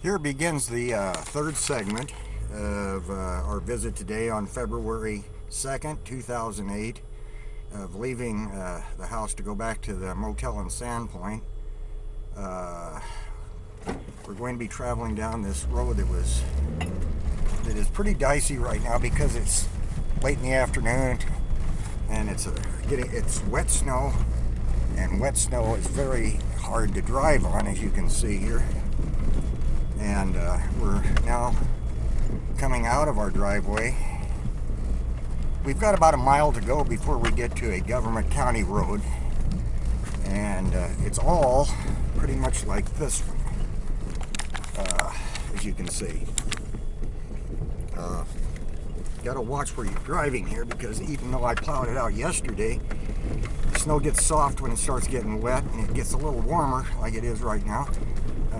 Here begins the third segment of our visit today on February 2nd, 2008, of leaving the house to go back to the motel in Sandpoint. We're going to be traveling down this road that is pretty dicey right now because it's late in the afternoon and it's wet snow, and wet snow is very hard to drive on, as you can see here. And we're now coming out of our driveway. We've got about a mile to go before we get to a government county road, and it's all pretty much like this one, as you can see. Got to watch where you're driving here, because even though I plowed it out yesterday, the snow gets soft when it starts getting wet, and it gets a little warmer like it is right now.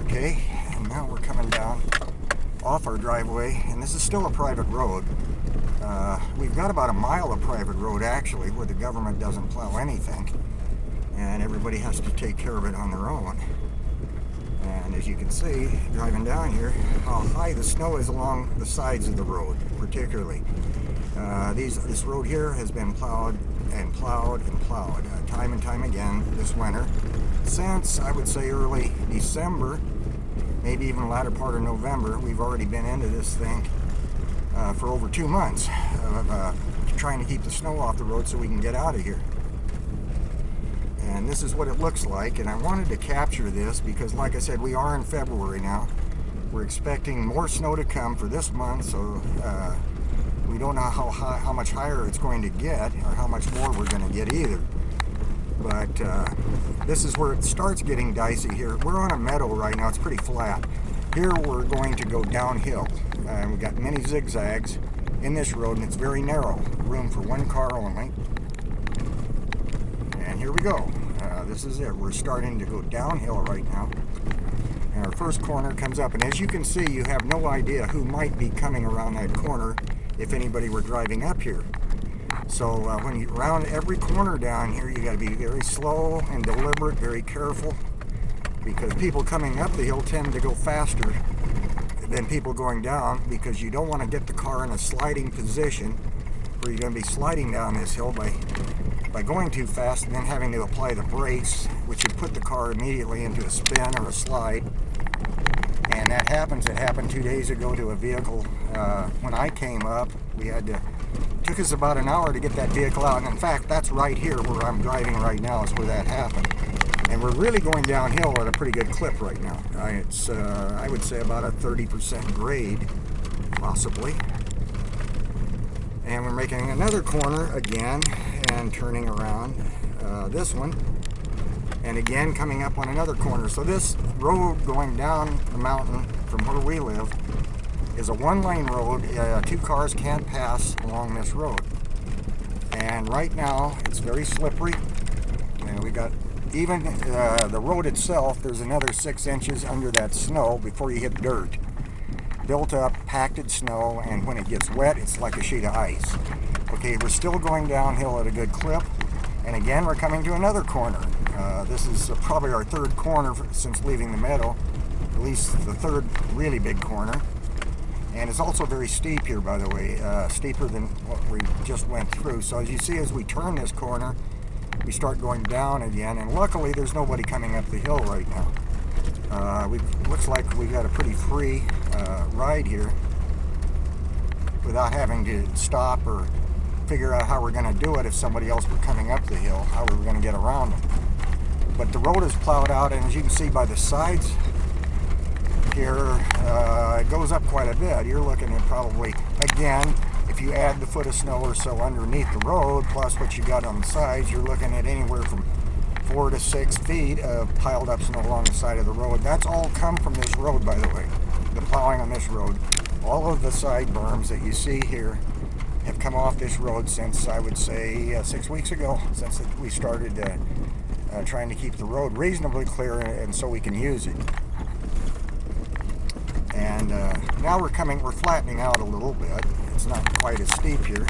Okay, and now we're coming down off our driveway, and this is still a private road. We've got about a mile of private road, actually, where the government doesn't plow anything, and everybody has to take care of it on their own. And as you can see, driving down here, how high the snow is along the sides of the road, particularly. This road here has been plowed and plowed and plowed time and time again this winter, since I would say early December, maybe even the latter part of November. We've already been into this thing for over 2 months of trying to keep the snow off the road so we can get out of here. And this is what it looks like, and I wanted to capture this because, like I said, we are in February now. We're expecting more snow to come for this month, so we don't know how much higher it's going to get, or how much more we're going to get either. But this is where it starts getting dicey here. We're on a meadow right now. It's pretty flat. Here we're going to go downhill. We've got many zigzags in this road, and it's very narrow. Room for one car only. And here we go. This is it. We're starting to go downhill right now. And our first corner comes up. And as you can see, you have no idea who might be coming around that corner if anybody were driving up here. So when you round every corner down here, you got to be very slow and deliberate, very careful, because people coming up the hill tend to go faster than people going down, because you don't want to get the car in a sliding position where you're going to be sliding down this hill by going too fast and then having to apply the brakes, which would put the car immediately into a spin or a slide. And that happens. It happened 2 days ago to a vehicle. When I came up, took us about an hour to get that vehicle out. And in fact, that's right here where I'm driving right now is where that happened. And we're really going downhill at a pretty good clip right now. It's, I would say, about a 30% grade, possibly. And we're making another corner again and turning around this one. And again coming up on another corner. So this road going down the mountain from where we live is a one-lane road. 2 cars can't pass along this road. And right now it's very slippery. And we got even the road itself, there's another 6 inches under that snow before you hit dirt. Built up, packed snow, and when it gets wet, it's like a sheet of ice. Okay, we're still going downhill at a good clip. And again, we're coming to another corner. This is probably our third corner since leaving the meadow, at least the third really big corner. And it's also very steep here, by the way, steeper than what we just went through. So as you see, as we turn this corner, we start going down again, and luckily there's nobody coming up the hill right now. Looks like we got a pretty free ride here without having to stop or figure out how we're going to do it if somebody else were coming up the hill, how we were going to get around them. But the road is plowed out, and as you can see by the sides here, it goes up quite a bit. You're looking at probably, again, if you add the foot of snow or so underneath the road, plus what you got on the sides, you're looking at anywhere from 4 to 6 feet of piled up snow along the side of the road. That's all come from this road, by the way, the plowing on this road. All of the side berms that you see here have come off this road since, I would say, 6 weeks ago, since we started trying to keep the road reasonably clear and so we can use it. And now we're flattening out a little bit. It's not quite as steep here.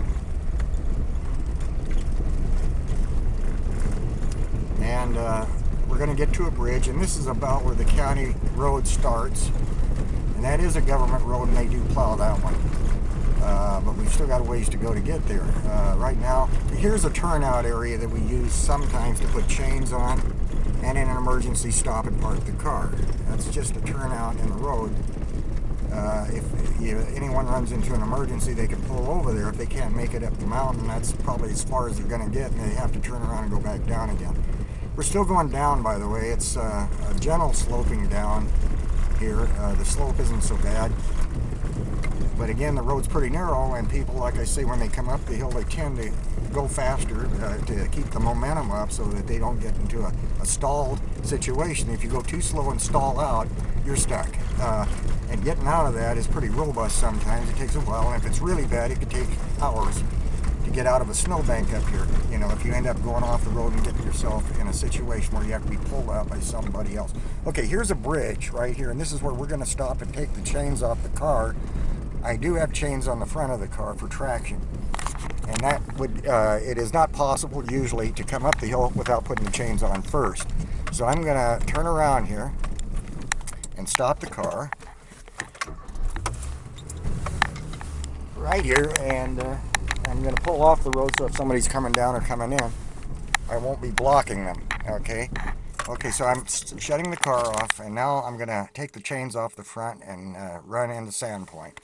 And we're going to get to a bridge, and this is about where the county road starts. And that is a government road, and they do plow that one. But we've still got a ways to go to get there. Right now, here's a turnout area that we use sometimes to put chains on, and in an emergency stop and park the car. That's just a turnout in the road. If anyone runs into an emergency, they can pull over there. If they can't make it up the mountain, that's probably as far as they're going to get, and they have to turn around and go back down again. We're still going down, by the way. It's a gentle sloping down here. The slope isn't so bad. But again, the road's pretty narrow, and people, like I say, when they come up the hill, they tend to go faster to keep the momentum up so that they don't get into a stalled situation. If you go too slow and stall out, you're stuck. And getting out of that is pretty robust sometimes. It takes a while, and if it's really bad, it could take hours to get out of a snowbank up here. You know, if you end up going off the road and getting yourself in a situation where you have to be pulled out by somebody else. Okay, here's a bridge right here, and this is where we're going to stop and take the chains off the car. I do have chains on the front of the car for traction, and that would it is not possible usually to come up the hill without putting the chains on first. So I'm going to turn around here and stop the car right here, and I'm going to pull off the road so if somebody's coming down or coming in, I won't be blocking them. Okay, so I'm shutting the car off, and now I'm going to take the chains off the front and run into Sandpoint.